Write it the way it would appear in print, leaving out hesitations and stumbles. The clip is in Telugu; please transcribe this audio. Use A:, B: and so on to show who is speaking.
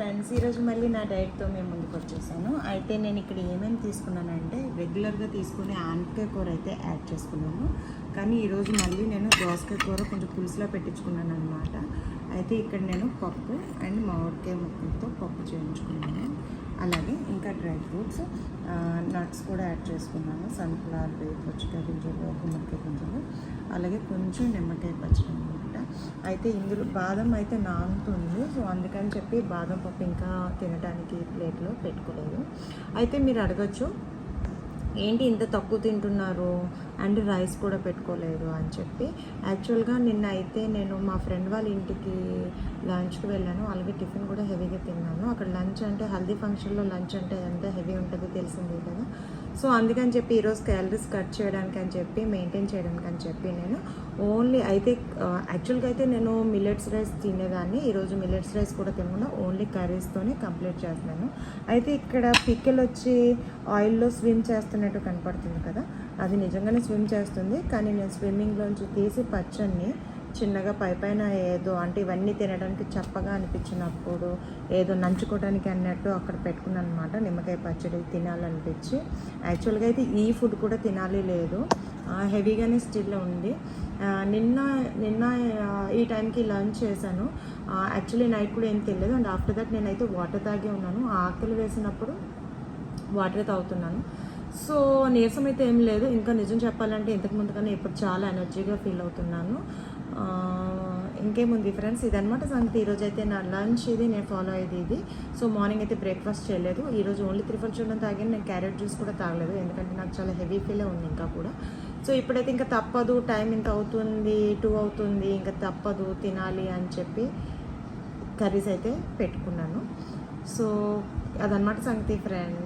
A: ఫ్రెండ్స్, ఈరోజు మళ్ళీ నా డైట్తో మేము ముందుకు వచ్చేసాను. అయితే నేను ఇక్కడ ఏమేమి తీసుకున్నానంటే రెగ్యులర్గా తీసుకునే ఆనపకాయ కూర అయితే యాడ్ చేసుకున్నాను. కానీ ఈరోజు మళ్ళీ నేను దోసకాయ కూర కొంచెం పులుసులో పెట్టించుకున్నాను అనమాట. అయితే ఇక్కడ నేను పప్పు అండ్ మామిడికాయ ముక్కలతో పప్పు చేయించుకున్నాను. అలాగే ఇంకా డ్రై ఫ్రూట్స్, నట్స్ కూడా యాడ్ చేసుకున్నాను. సన్ఫ్లవర్ సీడ్స్, పుచ్చకాయ గింజలు, గుమ్మడికాయ గింజలు, అలాగే కొంచెం నిమ్మకాయ పచ్చడి అనమాట. అయితే ఇందులో బాదం అయితే నానుతుంది, సో అందుకని చెప్పి బాదం పప్పు ఇంకా తినడానికి ప్లేట్లో పెట్టుకోలేదు. అయితే మీరు అడగచ్చు, ఏంటి ఇంత తక్కువ తింటున్నారు అండ్ రైస్ కూడా పెట్టుకోలేదు అని చెప్పి. యాక్చువల్గా నిన్న అయితే నేను మా ఫ్రెండ్ వాళ్ళ ఇంటికి లంచ్కి వెళ్ళాను. అలాగే టిఫిన్ కూడా హెవీగా తిన్నాను. అక్కడ లంచ్ అంటే హల్దీ ఫంక్షన్లో లంచ్ అంటే ఎంత హెవీ ఉంటుందో తెలిసిందే కదా. సో అందుకని చెప్పి ఈరోజు క్యాలరీస్ కట్ చేయడానికి అని చెప్పి, మెయింటైన్ చేయడానికి అని చెప్పి నేను ఓన్లీ అయితే యాక్చువల్గా అయితే నేను మిల్లెట్స్ రైస్ తినేదాన్ని. ఈరోజు మిల్లెట్స్ రైస్ కూడా తినకుండా ఓన్లీ కర్రీస్తోనే కంప్లీట్ చేస్తున్నాను. అయితే ఇక్కడ పిక్కలు వచ్చి ఆయిల్లో స్విమ్ చేస్తున్నట్టు కనపడుతుంది కదా, అది నిజంగానే స్విమ్ చేస్తుంది. కానీ నేను స్విమ్మింగ్లోంచి తీసి పచ్చడిని చిన్నగా పైన ఏదో అంటే ఇవన్నీ తినడానికి చప్పగా అనిపించినప్పుడు ఏదో నంచుకోవడానికి అన్నట్టు అక్కడ పెట్టుకున్నాను అనమాట. నిమ్మకాయ పచ్చడి తినాలనిపించి. యాక్చువల్గా అయితే ఈ ఫుడ్ కూడా తినాలి లేదు, హెవీగానే స్టిల్ ఉంది. నిన్న ఈ టైంకి లంచ్ చేశాను. యాక్చువల్లీ నైట్ కూడా ఏం తెలియదు. అండ్ ఆఫ్టర్ దట్ నేనైతే వాటర్ తాగే ఉన్నాను. ఆకలి వేసినప్పుడు వాటర్ తాగుతున్నాను. సో నీరసం అయితే ఏం లేదు. ఇంకా నిజం చెప్పాలంటే ఇంతకు ముందు కన్నా ఇప్పుడు చాలా ఎనర్జీగా ఫీల్ అవుతున్నాను. ఇంకేముంది ఫ్రెండ్స్, ఇదనమాట సంగతి. ఈరోజు అయితే నా లంచ్ ఇది, నేను ఫాలో అయ్యేది ఇది. సో మార్నింగ్ అయితే బ్రేక్ఫాస్ట్ చేయలేదు. ఈరోజు ఓన్లీ త్రిఫల్ చూడడం తాగాను. నేను క్యారెట్ జ్యూస్ కూడా తాగలేదు, ఎందుకంటే నాకు చాలా హెవీ ఫీలే ఉంది ఇంకా కూడా. సో ఇప్పుడైతే ఇంకా తప్పదు, టైం ఇంకా అవుతుంది, 2 అవుతుంది, ఇంకా తప్పదు తినాలి అని చెప్పి కర్రీస్ అయితే పెట్టుకున్నాను. సో అదనమాట సంగతి ఫ్రెండ్స్.